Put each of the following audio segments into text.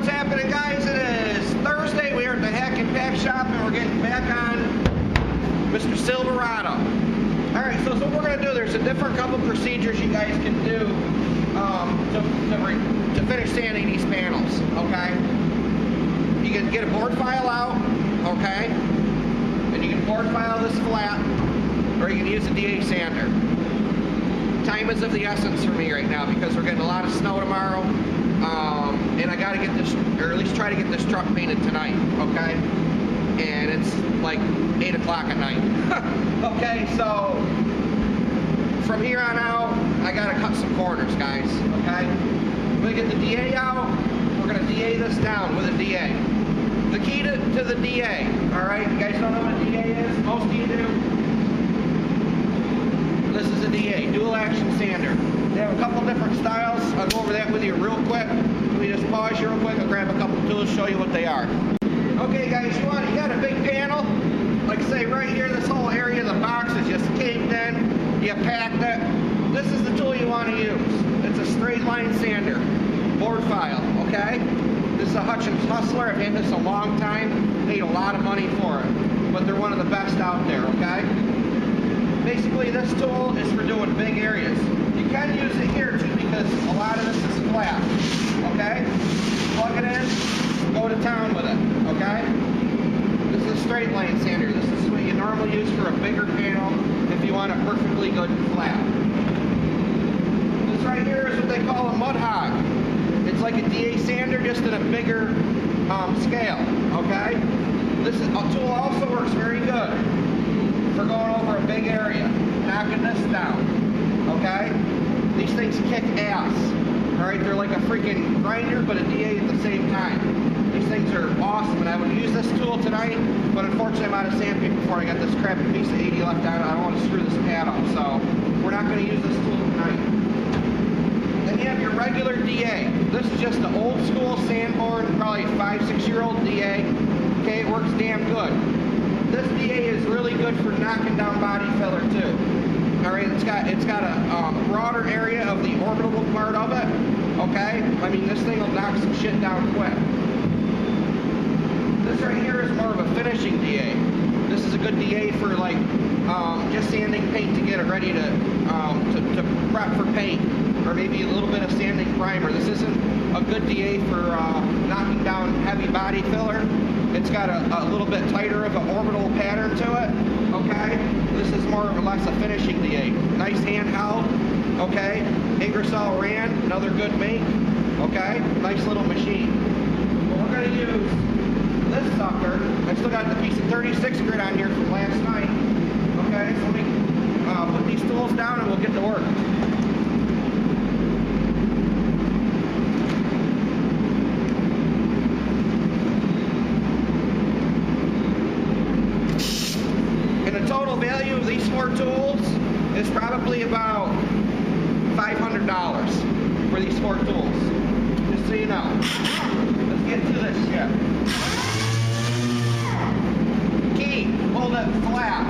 what's happening, guys? It is Thursday. We are at the Hack and Pack shop and we're getting back on Mr. Silverado. Alright, so what we're going to do, there's a different couple procedures you guys can do to finish sanding these panels, okay? You can get a board file out, okay? And you can board file this flat, or you can use a DA sander. Time is of the essence for me right now because we're getting a lot of snow tomorrow. And I got to get this, or at least try to get this truck painted tonight, okay? And it's like 8 o'clock at night. Okay, so from here on out, I got to cut some corners, guys, okay? We're going to get the DA out. We're going to DA this down with a DA. The key to the DA, all right? You guys don't know what a DA is? Most of you do. This is a DA, dual action sander. They have a couple different styles. I'll go over that with you real quick. Let me just pause here real quick. I'll grab a couple tools, show you what they are. Okay, guys, you got a big panel. Like say right here, this whole area of the box is just caved in. You packed it. This is the tool you want to use. It's a straight line sander, board file. Okay. This is a Hutchins Hustler. I've had this a long time. Paid a lot of money for it, but they're one of the best out there. Okay. Basically, this tool is for doing big areas. You can use it here too because a lot of this is flat. Okay? Plug it in, go to town with it. Okay? This is a straight line sander. This is what you normally use for a bigger panel if you want it perfectly good and flat. This right here is what they call a mud hog. It's like a DA sander just in a bigger scale. Okay? This tool also works very good for going over a big area, knocking this down, okay? These things kick ass, all right? They're like a freaking grinder, but a DA at the same time. These things are awesome, and I would use this tool tonight, but unfortunately I'm out of sandpaper before I got this crappy piece of 80 left on it. I don't want to screw this pad up, so we're not going to use this tool tonight. Then you have your regular DA. This is just an old school sandboard, probably 5-6-year-old DA. Okay, it works damn good. This DA is really good for knocking down body filler too. All right, it's got a broader area of the orbital part of it. Okay, I mean this thing will knock some shit down quick. This right here is more of a finishing DA. This is a good DA for like just sanding paint to get it ready to prep for paint, or maybe a little bit of sanding primer. This isn't a good DA for knocking down heavy body filler. It's got a little bit tighter of an orbital pattern to it, okay? This is more or less a finishing DA. Nice handheld, okay? Ingersoll Rand, another good make, okay? Nice little machine. Well, we're going to use this sucker. I still got the piece of 36 grit on here from last night, okay? So let me put these tools down and we'll get to work. Total value of these 4 tools is probably about $500 for these 4 tools. Just so you know. Let's get to this shit. Key, hold it flat.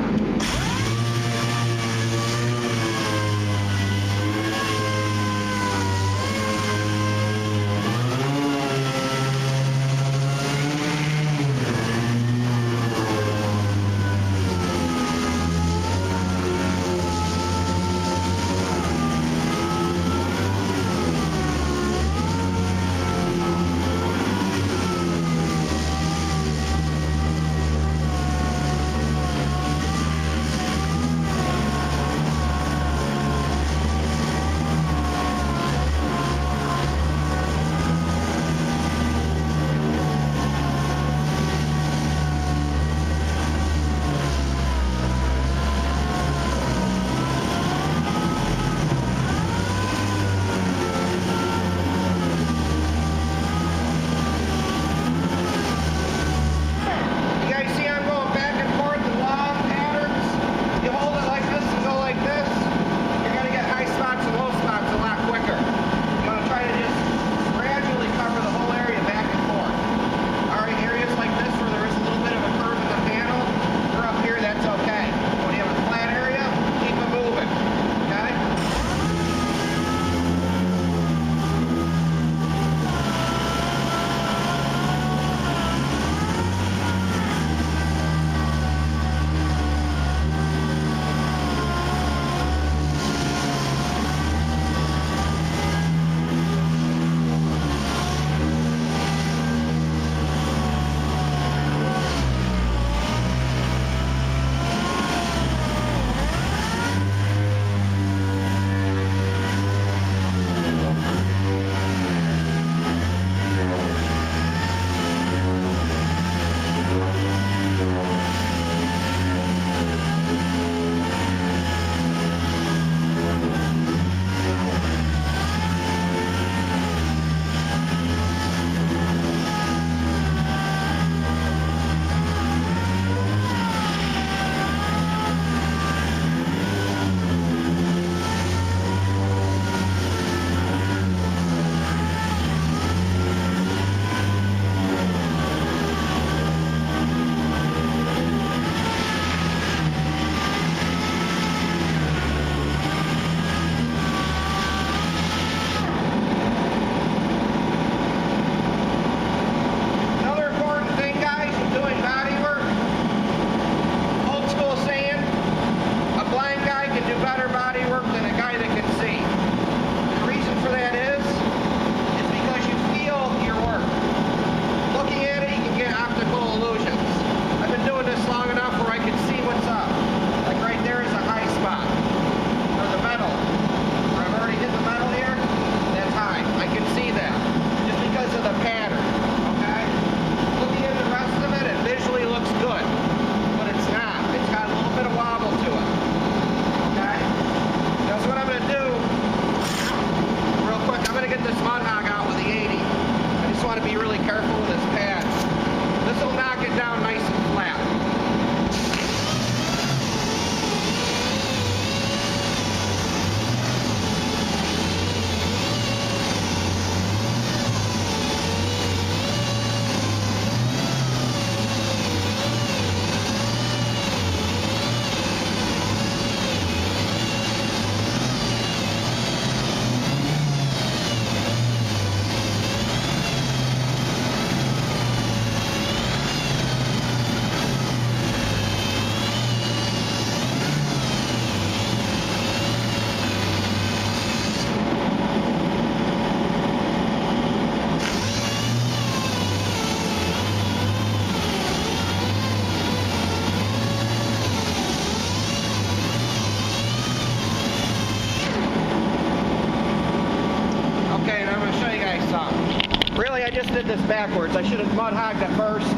I just did this backwards. I should have mud hogged it first,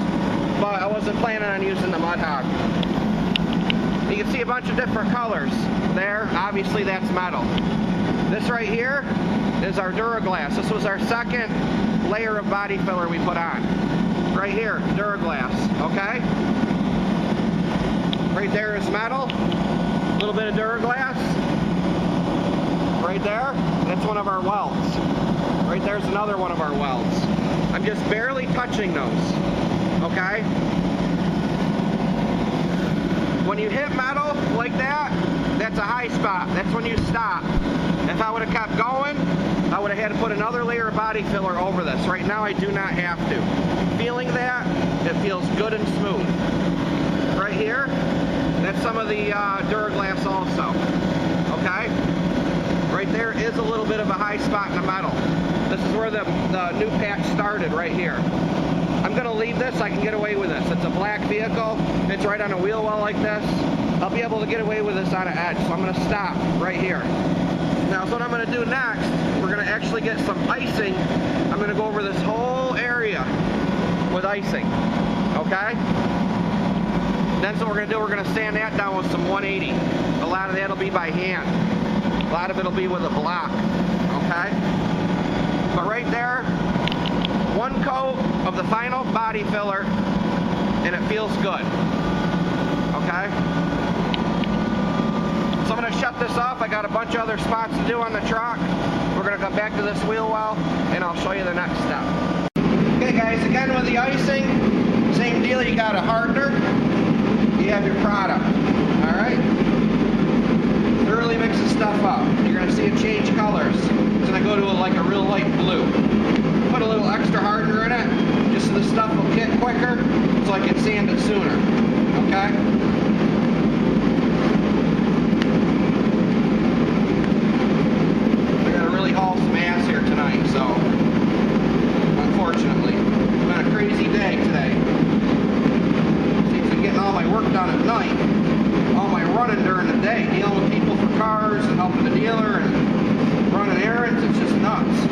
but I wasn't planning on using the mud hog. You can see a bunch of different colors there. Obviously that's metal. This right here is our Duraglass. This was our second layer of body filler we put on. Right here, Duraglass, okay? Right there is metal, a little bit of Duraglass. Right there, that's one of our welds. Right there's another one of our welds. I'm just barely touching those, okay? When you hit metal like that, that's a high spot. That's when you stop. If I would have kept going, I would have had to put another layer of body filler over this. Right now, I do not have to. Feeling that, it feels good and smooth. Right here, that's some of the Duraglass also. Okay? Right there is a little bit of a high spot in the metal. This is where the new patch started, right here. I'm going to leave this. I can get away with this. It's a black vehicle. It's right on a wheel well like this. I'll be able to get away with this on an edge. So I'm going to stop right here. Now, so what I'm going to do next, we're going to actually get some icing. I'm going to go over this whole area with icing. Okay? Then so what we're going to do, we're going to sand that down with some 180. A lot of that will be by hand. A lot of it will be with a block. Okay? But right there, one coat of the final body filler, and it feels good. Okay? So I'm going to shut this off. I got a bunch of other spots to do on the truck. We're going to come back to this wheel well, and I'll show you the next step. Okay guys, again with the icing, same deal. You got a hardener, you have your product. Alright? Thoroughly mix the stuff up. You're going to see it change colors. It's going to go to like a real light blue. Put a little extra hardener in it, just so the stuff will kit quicker, so I can sand it sooner. Okay? I gotta really haul some ass here tonight, so unfortunately, it's been a crazy day today. Seems to be getting all my work done at night, all my running during the day, dealing with people for cars and helping the dealer and running errands. It's just nuts.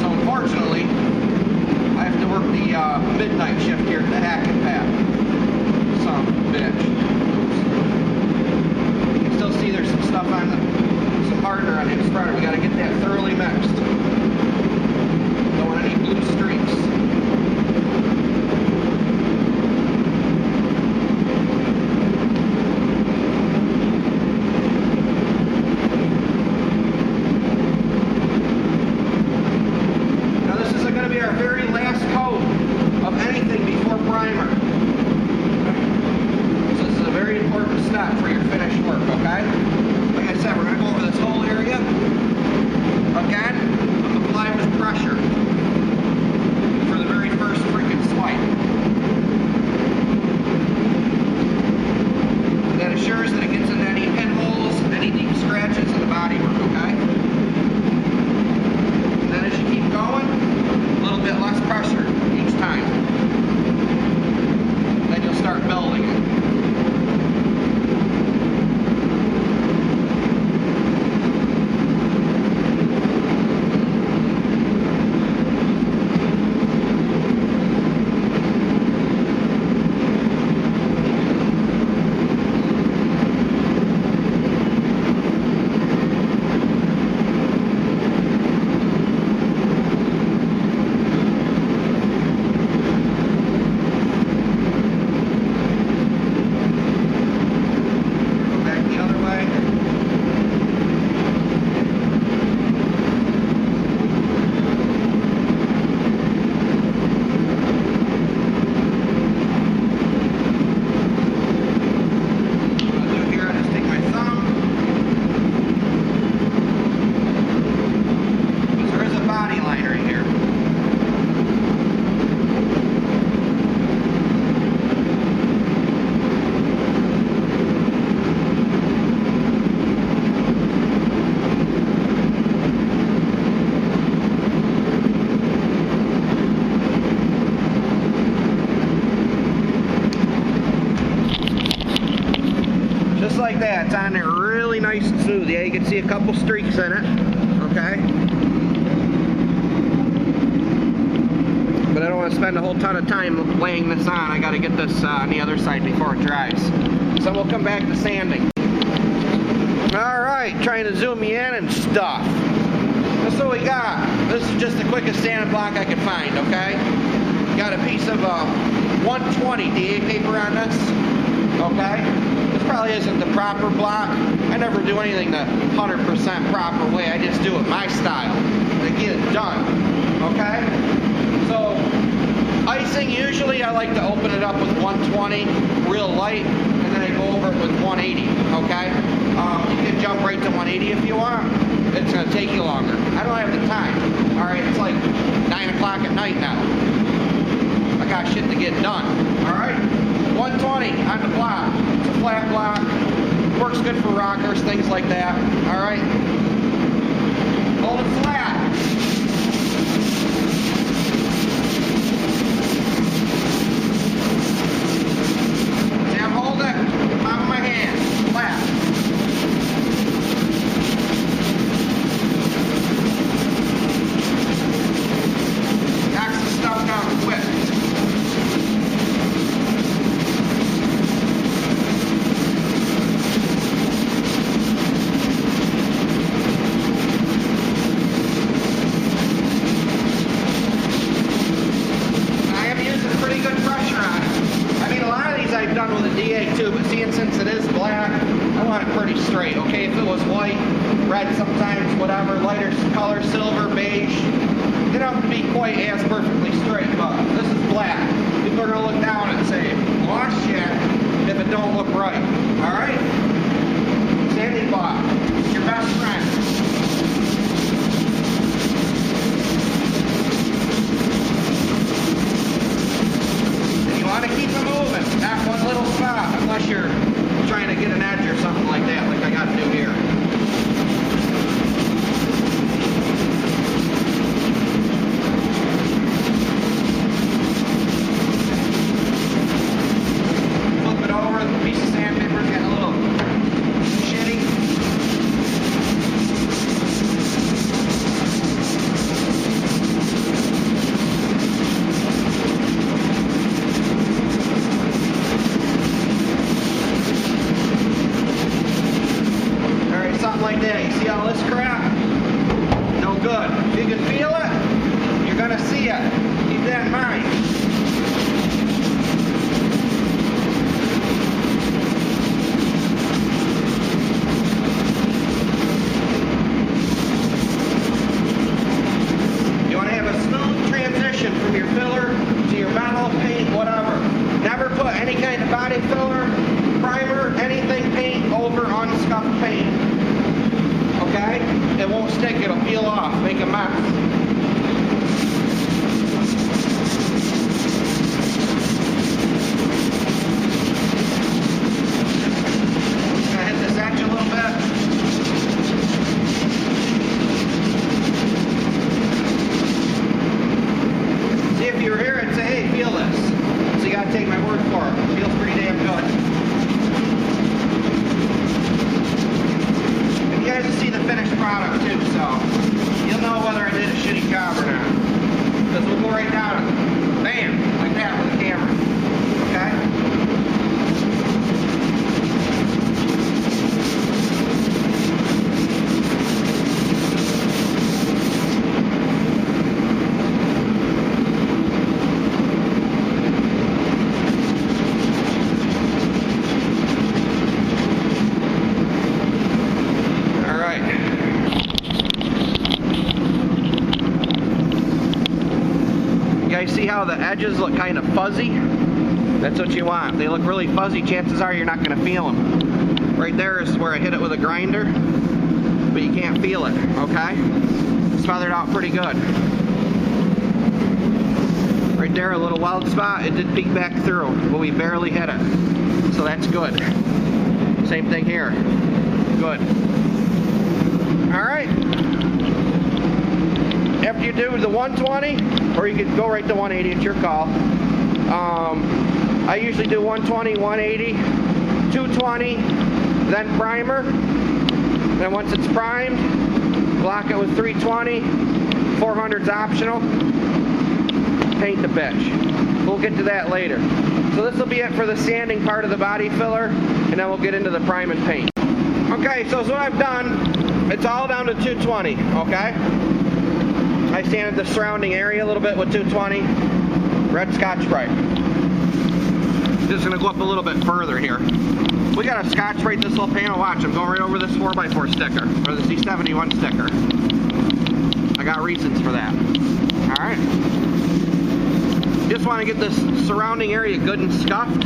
Unfortunately, I have to work the midnight shift here at the Hack and Pack. Son of a bitch. You can still see there's some stuff on some hardener on the spreader. We got to get that thoroughly mixed. Don't want any blue streaks. Like that, it's on there really nice and smooth. Yeah, you can see a couple streaks in it. Okay. want to spend a whole ton of time laying this on. I got to get this on the other side before it dries. So we'll come back to sanding. Alright, trying to zoom you in and stuff. That's what we got. This is just the quickest sanding block I could find, okay? Got a piece of 120 DA paper on this, okay? This probably isn't the proper block. I never do anything the 100% proper way. I just do it my style to get it done, okay? So, icing, usually I like to open it up with 120, real light, and then I go over it with 180, okay? You can jump right to 180 if you want. It's going to take you longer. I don't have the time. Alright, it's like 9 o'clock at night now. I got shit to get done. Alright? 120 on the block. It's a flat block. Works good for rockers, things like that. Alright? Hold it flat. See, I'm holding it on my hand. Flat. Straight, okay? If it was white, red sometimes, whatever, lighter color, silver, beige, they don't have to be quite as perfectly straight, but this is black. People are going to look down and say, oh shit, if it don't look right. Alright? Sanding block, it's your best friend. And you want to keep it moving, not one little spot, unless you're trying to get an edge or something like that, like I got to do here. Flip it over, the piece of sandpaper's getting a little shitty. Like that. You see all this crap? No good. If you can feel it, you're going to see it. Keep that in mind. You want to have a smooth transition from your filler to your metal, paint, whatever. Never put any kind of body filler, primer, anything paint over unscuffed paint. Okay? It won't stick, it'll peel off, make a mess. Just gonna hit this edge a little bit. See, if you were here, I'd say, hey, feel this. So you gotta take my word for it. It feels pretty damn good. You guys will see the finished product too, so you'll know whether I did a shitty job or not. Because we'll go right down it. Bam! Like that with the camera. Okay? See how the edges look kind of fuzzy? That's what you want. If they look really fuzzy, chances are you're not going to feel them. Right there is where I hit it with a grinder, but you can't feel it, okay? It's feathered out pretty good. Right there, a little weld spot, it did peek back through, but we barely hit it. So that's good. Same thing here. Good. Alright. After you do the 120, or you could go right to 180, it's your call. I usually do 120, 180, 220, then primer. Then once it's primed, block it with 320, 400's optional. paint the bitch. We'll get to that later. So this will be it for the sanding part of the body filler, and then we'll get into the prime and paint. Okay, so what I've done, it's all down to 220, okay? I sanded the surrounding area a little bit with 220 red Scotch-Brite. Just gonna go up a little bit further here. We gotta Scotch-Brite this little panel. Watch, I'm going right over this 4x4 sticker, or the C71 sticker. I got reasons for that. All right. Just want to get this surrounding area good and scuffed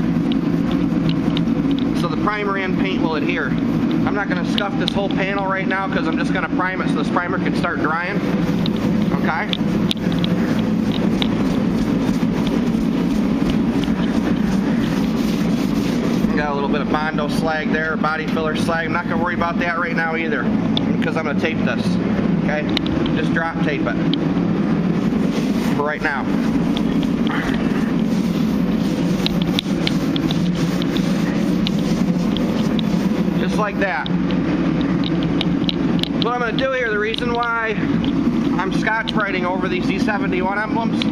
so the primer and paint will adhere. I'm not going to scuff this whole panel right now because I'm just going to prime it so this primer can start drying. Okay? Got a little bit of Bondo slag there, body filler slag. I'm not going to worry about that right now either because I'm going to tape this. Okay? Just drop tape it for right now. Just like that. What I'm going to do here, the reason why I'm Scotch-Briting over these C71 emblems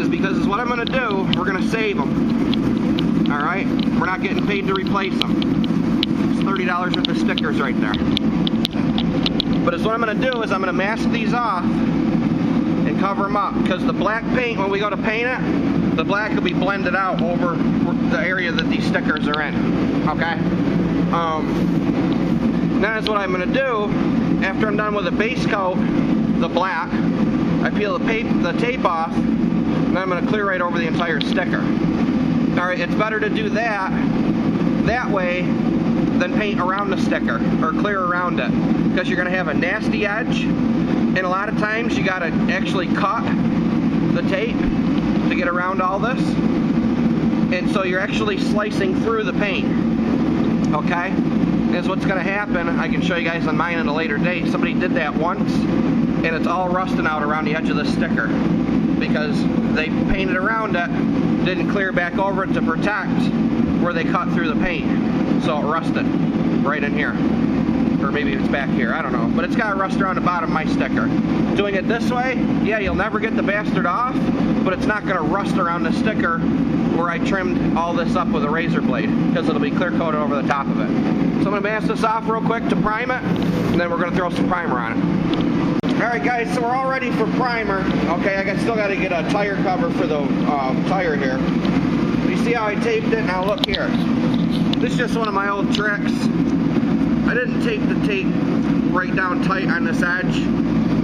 is because what I'm going to do, we're going to save them. Alright? We're not getting paid to replace them. It's $30 worth of stickers right there. But what I'm going to do is I'm going to mask these off and cover them up, because the black paint, when we go to paint it, the black will be blended out over the area that these stickers are in. Okay? That's what I'm going to do. After I'm done with the base coat, the black, I peel the tape off, and I'm going to clear right over the entire sticker. Alright, it's better to do that way than paint around the sticker, or clear around it, because you're going to have a nasty edge, and a lot of times you got to actually cut the tape to get around all this, and so you're actually slicing through the paint. Okay? Is what's going to happen. I can show you guys on mine at a later date. Somebody did that once, and it's all rusting out around the edge of the sticker because they painted around it, didn't clear back over it to protect where they cut through the paint, so it rusted right in here, or maybe it's back here, I don't know, but it's got rust around the bottom of my sticker. Doing it this way, yeah, you'll never get the bastard off, but it's not going to rust around the sticker where I trimmed all this up with a razor blade, because it'll be clear coated over the top of it. So I'm going to mask this off real quick to prime it, and then we're going to throw some primer on it. Alright guys, so we're all ready for primer. Okay, I still got to get a tire cover for the tire here. You see how I taped it? Now look here. This is just one of my old tricks. I didn't tape the tape right down tight on this edge.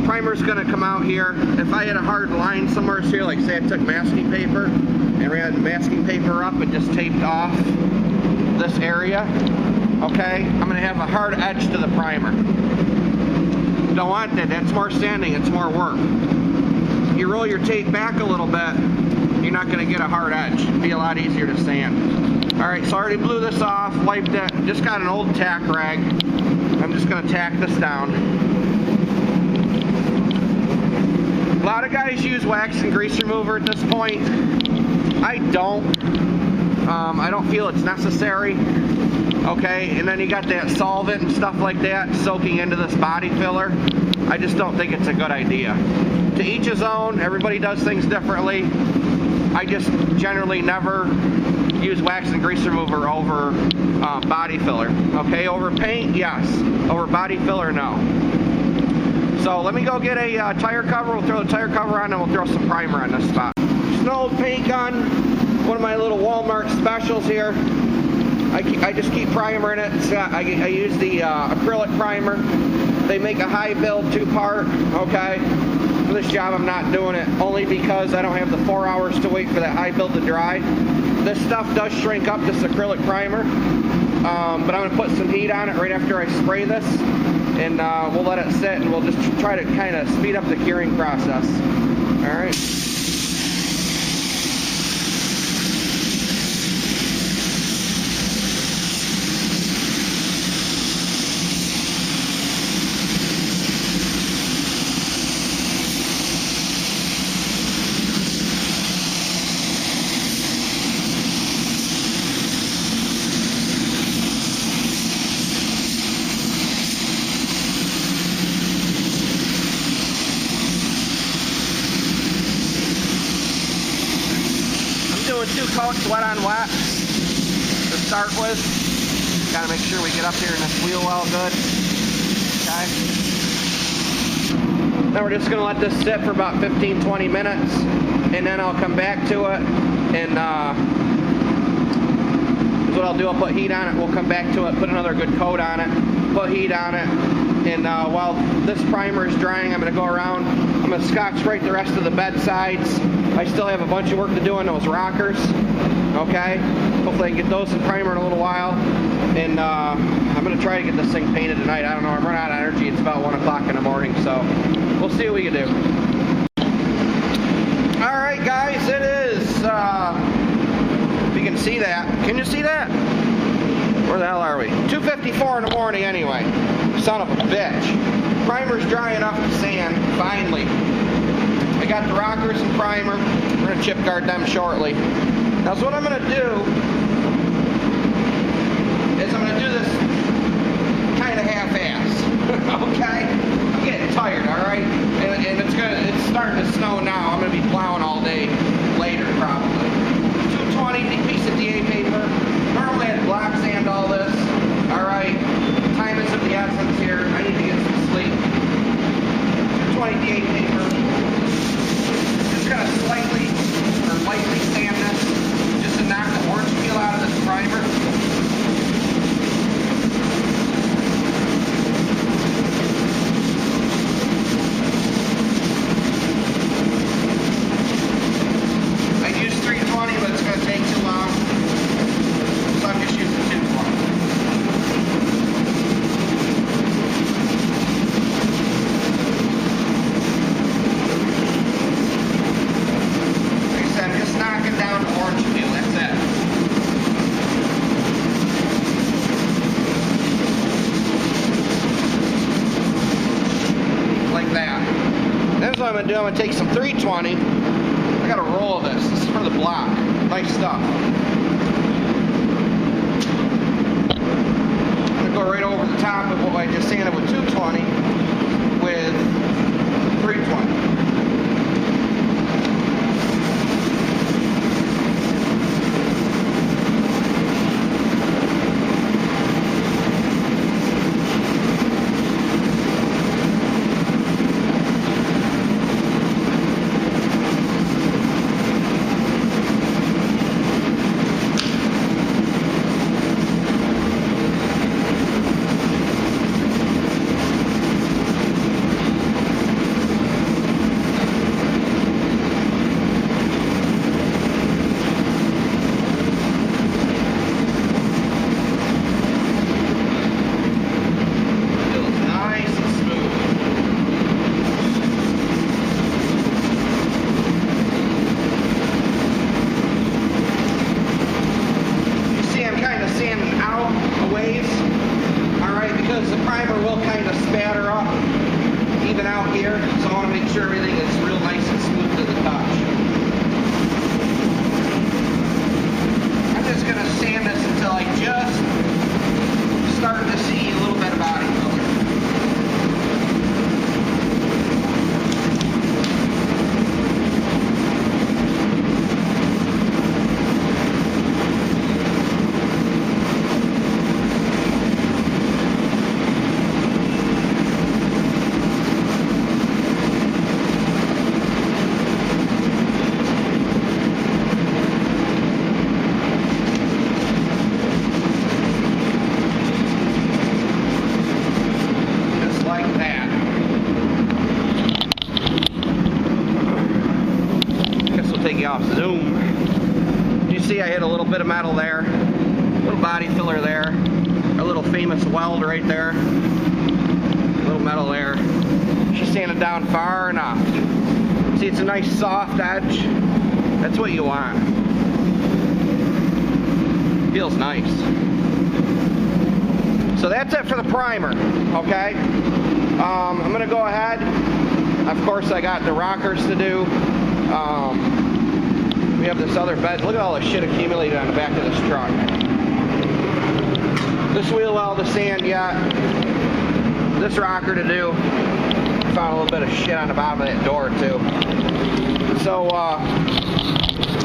Primer's going to come out here. If I had a hard line somewhere here, like say I took masking paper and ran masking paper up and just taped off this area, okay, I'm going to have a hard edge to the primer. Don't want that. That's more sanding. It's more work. You roll your tape back a little bit, you're not going to get a hard edge. It'll be a lot easier to sand. Alright, so I already blew this off, wiped it, just got an old tack rag. I'm just going to tack this down. A lot of guys use wax and grease remover at this point. I don't. I don't feel it's necessary. Okay, and then you got that solvent and stuff like that soaking into this body filler. I just don't think it's a good idea. To each his own, everybody does things differently. I just generally never use wax and grease remover over body filler. Okay, over paint, yes. Over body filler, no. So let me go get a tire cover. We'll throw the tire cover on and we'll throw some primer on this spot. Just an old paint gun, one of my little Walmart specials here. I just keep primer in it. I use the acrylic primer. They make a high build 2-part, okay? For this job I'm not doing it only because I don't have the 4 hours to wait for that high build to dry. This stuff does shrink up, this acrylic primer, but I'm going to put some heat on it right after I spray this, and we'll let it sit and we'll just try to kind of speed up the curing process. Alright. coats wet on wet to start with. Gotta make sure we get up here in this wheel well good. Okay. Now we're just gonna let this sit for about 15-20 minutes, and then I'll come back to it, and what I'll do, I'll put heat on it, we'll come back to it, put another good coat on it, put heat on it, and while this primer is drying, I'm going to go around, I'm going to scotch right the rest of the bed sides. I still have a bunch of work to do on those rockers, okay? Hopefully I can get those in primer in a little while, and I'm going to try to get this thing painted tonight. I don't know, I'm running out of energy, it's about 1 o'clock in the morning, so we'll see what we can do. Alright guys, it is, if you can see that. Can you see that? Where the hell are we? 2:54 in the morning anyway. Son of a bitch. Primer's dry enough to sand, finally. I got the rockers and primer. We're going to chip guard them shortly. Now, so what I'm going to do is I'm going to do this kind of half-ass. Okay? I'm getting tired, alright? And it's starting to snow now. I'm going to be plowing all day later, probably. 220 piece of DA paper. Normally I'd block sand all this. Alright. Time is of the essence here. I need to get some sleep. 220 DA paper. Just gonna slightly or lightly sand this just to knock the orange peel out of this primer. I'm going to take some 320. I got a roll of this. This is for the block. Nice stuff. I'm going to go right over the top of what I just sanded with 220 with 320. Zoom. You see I hit a little bit of metal there, little body filler there, a little famous weld right there, little metal there. She's sanded down far enough. See, it's a nice soft edge. That's what you want. Feels nice. So that's it for the primer, okay? I'm gonna go ahead. Of course, I got the rockers to do. We have this other bed. Look at all the shit accumulated on the back of this truck. This wheel well to sand yet. This rocker to do. Found a little bit of shit on the bottom of that door too. So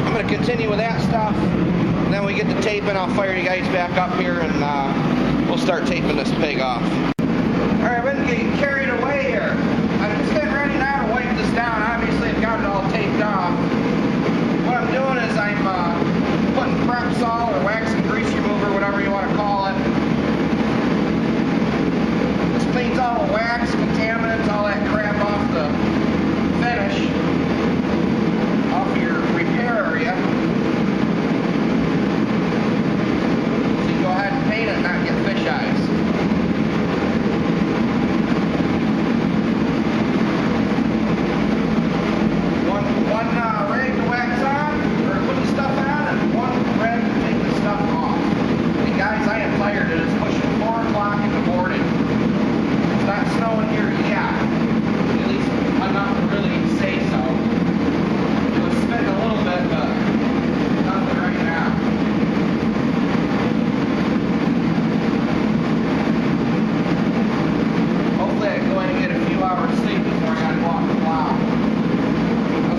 I'm going to continue with that stuff. And then we get the taping, I'll fire you guys back up here and we'll start taping this pig off. Alright, we're getting carried away here. I'm just getting ready now to wipe this down. Obviously, I've got it all taped off. What I'm doing is I'm putting prep salt or wax and grease remover, whatever you want to call it. This cleans all the wax, contaminants, all that crap off the finish, off your repair area. So you go ahead and paint it and not get fish eyes. One rag to wax on, or put the stuff on, and one rag to take the stuff off. And guys, I am tired. It is pushing 4 o'clock in the morning. It's not snowing here yet. At least enough to really say so. It was spitting a little bit, but nothing right now. Hopefully I can go in and get a few hours sleep before I got to go off the plow.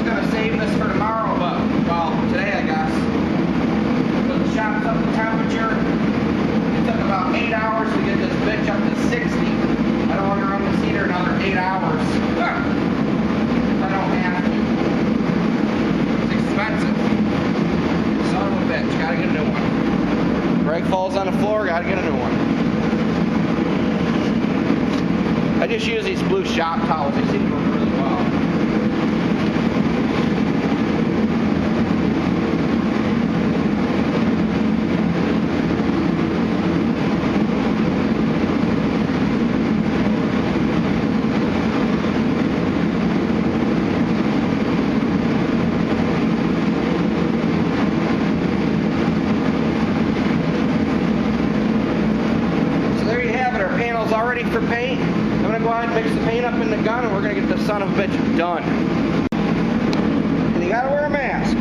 Gonna save this for tomorrow, but well, today I guess. So the shop's up the temperature. It took about 8 hours to get this bitch up to 60. I don't want to run this heater another 8 hours. I don't have to. It's expensive. Son of a bitch, gotta get a new one. Brake falls on the floor, gotta get a new one. I just use these blue shop towels. They seem to work really well. Already for paint. I'm going to go ahead and mix the paint up in the gun and we're going to get this son of a bitch done. And you got to wear a mask.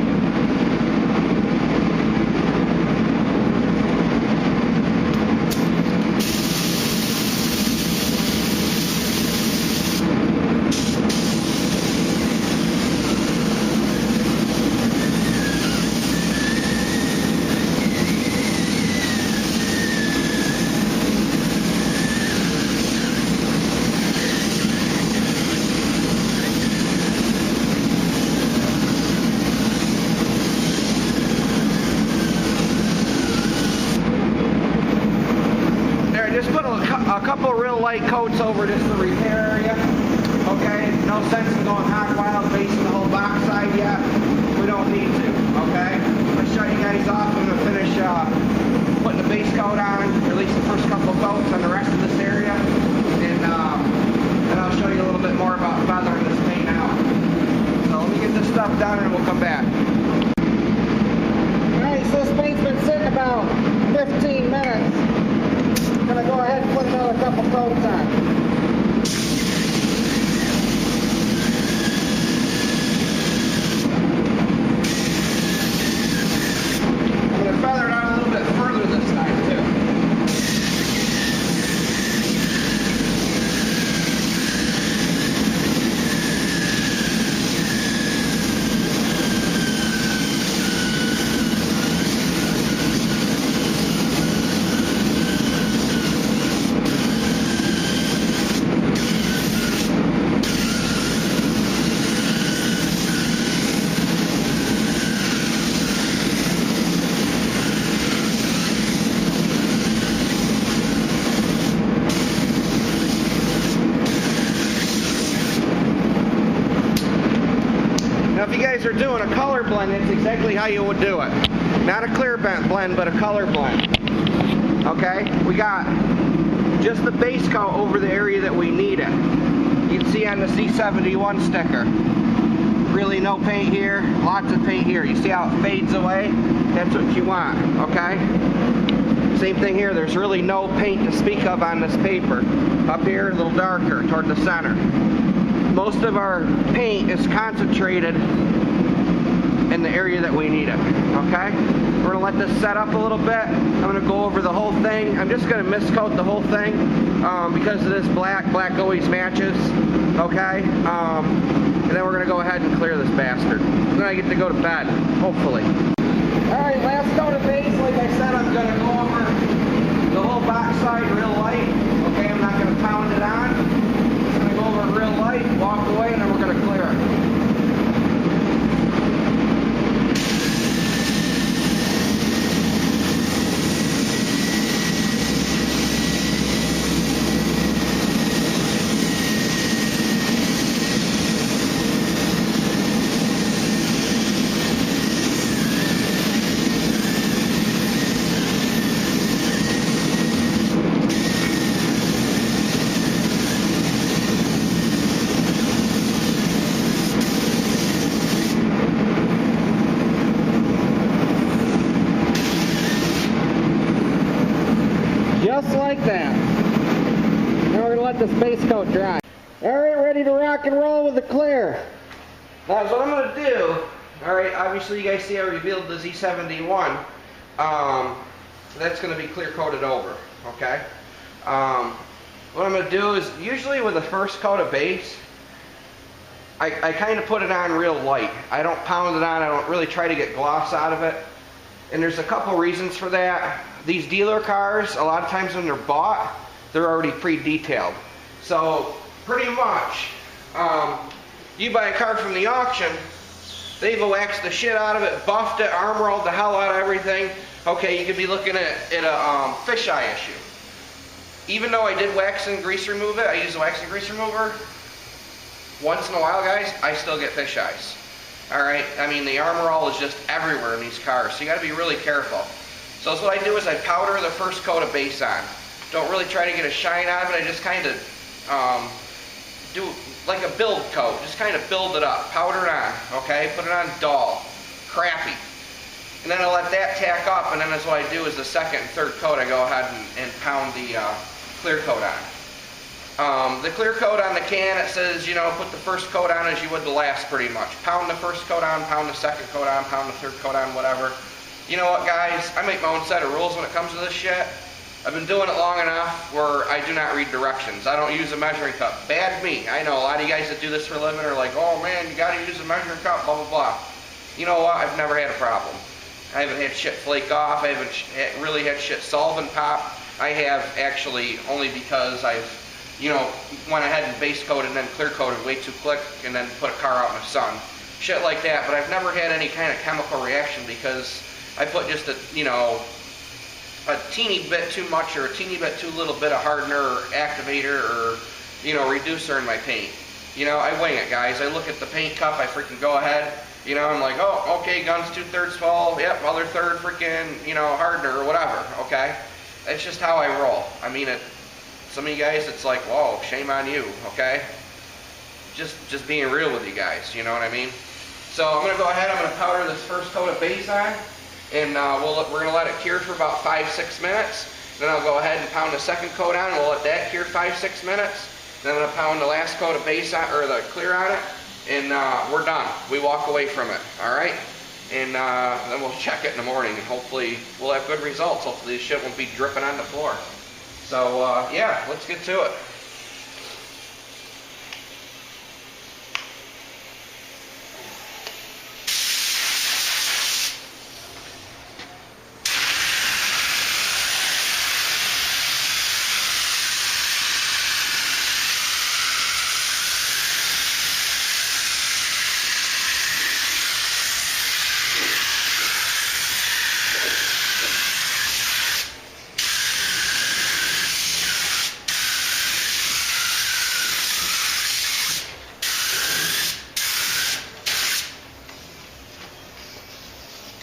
Just put a couple real light coats over just the repair area. Okay, no sense in going hot wild facing the whole box side yet. We don't need to. Okay, let's show you guys off. I'm gonna finish putting the base coat on, release the first couple coats on the rest of this area, and I'll show you a little bit more about feathering this paint out. So let me get this stuff done and we'll come back. Alright, so this paint's been sitting about 15 minutes. I'm going to go ahead and put another couple coats on. I'm going to feather it out a little bit further this time too. Now if you guys are doing a color blend, it's exactly how you would do it. Not a clear blend, but a color blend. Okay? We got just the base coat over the area that we need it. You can see on the C71 sticker. Really no paint here, lots of paint here. You see how it fades away? That's what you want, okay? Same thing here, there's really no paint to speak of on this paper. Up here, a little darker, toward the center. Most of our paint is concentrated in the area that we need it, okay? We're gonna let this set up a little bit. I'm gonna go over the whole thing. I'm just gonna miscoat the whole thing because of this black. Black always matches, okay? and then we're going to go ahead and clear this bastard. Then I get to go to bed, hopefully. Alright, last coat of base. Like I said, I'm going to go over the whole backside real light. Okay, I'm not going to pound it on. I'm going to go over it real light, walk away, and then we're going to clear it. Just like that. Now we're going to let this base coat dry. Alright, ready to rock and roll with the clear. Now what I'm going to do, alright, obviously you guys see I revealed the Z71. That's going to be clear coated over, okay? What I'm going to do is, usually with the first coat of base, I kind of put it on real light. I don't pound it on, I don't really try to get gloss out of it. And there's a couple reasons for that. These dealer cars, a lot of times when they're bought, they're already pre-detailed. So pretty much, you buy a car from the auction, they've waxed the shit out of it, buffed it, armor rolled the hell out of everything. Okay, you could be looking at a fisheye issue. Even though I did wax and grease remove it, I use a wax and grease remover, once in a while, guys, I still get fisheyes. Alright, I mean the armor roll is just everywhere in these cars, so you gotta be really careful. So what I do is I powder the first coat of base on. Don't really try to get a shine out of it, I just kind of do like a build coat, just kind of build it up, powder it on, okay, put it on dull, crappy. And then I let that tack up, and then that's what I do is the second and third coat I go ahead and pound the clear coat on. The clear coat on the can, it says, you know, put the first coat on as you would the last pretty much. Pound the first coat on, pound the second coat on, pound the third coat on, whatever. You know what, guys? I make my own set of rules when it comes to this shit. I've been doing it long enough where I do not read directions. I don't use a measuring cup. Bad me. I know a lot of you guys that do this for a living are like, oh man, you gotta use a measuring cup, blah, blah, blah. You know what? I've never had a problem. I haven't had shit flake off. I haven't really had shit solvent pop. I have actually only because I've, you know, went ahead and base coated and then clear coated way too quick and then put a car out in the sun. Shit like that, but I've never had any kind of chemical reaction because I put just a, you know, a teeny bit too much or a teeny bit too little bit of hardener or activator or, you know, reducer in my paint. You know, I wing it, guys. I look at the paint cup, I freaking go ahead. You know, I'm like, oh, okay, gun's 2/3 full, yep, other third freaking, you know, hardener or whatever, okay? That's just how I roll. I mean, some of you guys, it's like, whoa, shame on you, okay? Just being real with you guys, you know what I mean? So I'm going to go ahead, I'm going to powder this first coat of base on, and we're going to let it cure for about 5-6 minutes. Then I'll go ahead and pound the second coat on, we'll let that cure 5-6 minutes. Then I'm going to pound the last coat of base on, or the clear on it, and we're done. We walk away from it, alright? And then we'll check it in the morning, and hopefully we'll have good results. Hopefully this shit won't be dripping on the floor. So, yeah, let's get to it.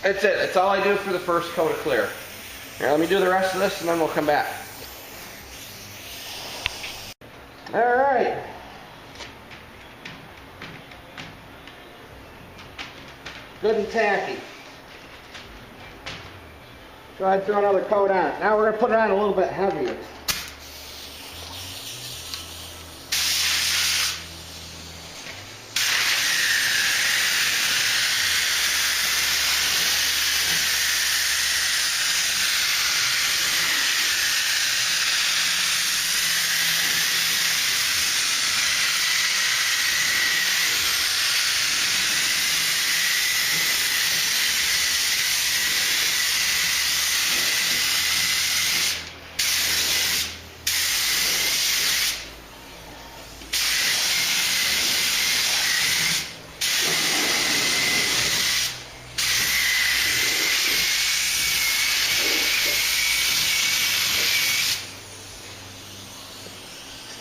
That's it. That's all I do for the first coat of clear. Now let me do the rest of this and then we'll come back. Alright. Good and tacky. Go ahead and throw another coat on. Now we're going to put it on a little bit heavier.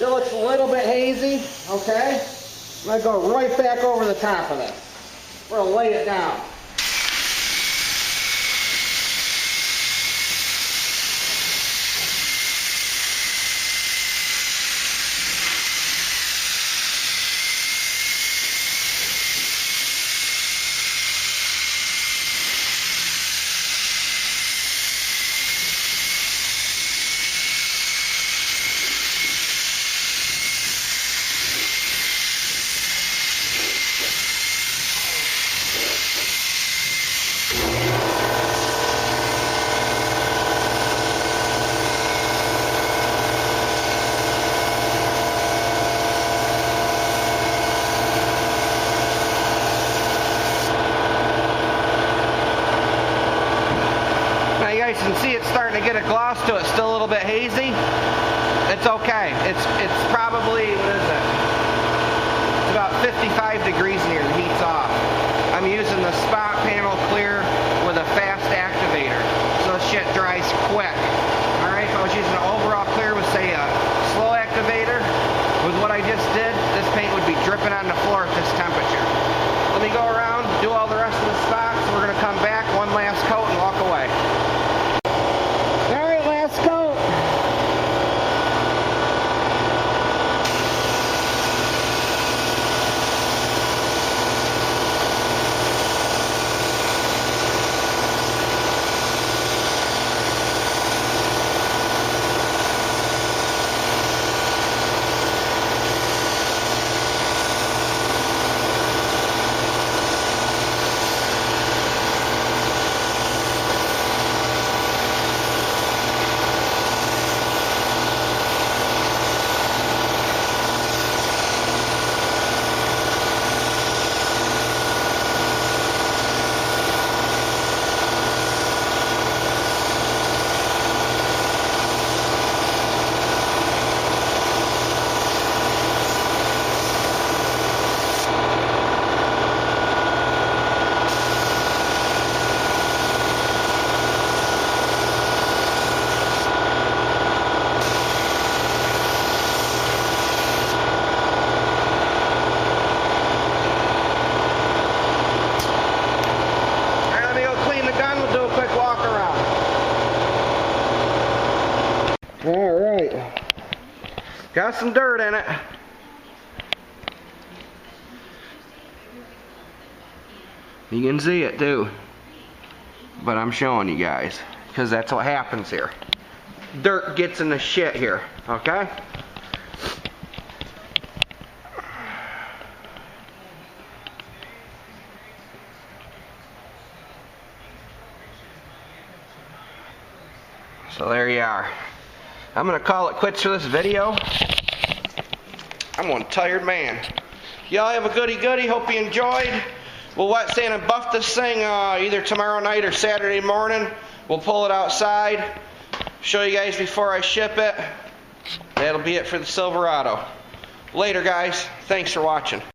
Still looks a little bit hazy, okay? I'm going to go right back over the top of this. We're going to lay it down. You guys can see it's starting to get a gloss to it. Still a little bit hazy. It's okay. It's probably, what is it? It's about 55 degrees in here. The heat's off. I'm using the spot panel clear with a fast activator, so the shit dries quick. All right. If I was using an overall clear with, say, a slow activator, with what I just did, this paint would be dripping on the floor at this temperature. Let me go around, do all the rest of the spots. We're gonna come back, one last coat, and walk away. Alright, got some dirt in it. You can see it too, but I'm showing you guys because that's what happens here. Dirt gets in the shit here, okay? So there you are. I'm gonna call it quits for this video. I'm one tired man. Y'all have a goody. Hope you enjoyed. We'll wet sand and buff this thing either tomorrow night or Saturday morning. We'll pull it outside, show you guys before I ship it. That'll be it for the Silverado. Later, guys. Thanks for watching.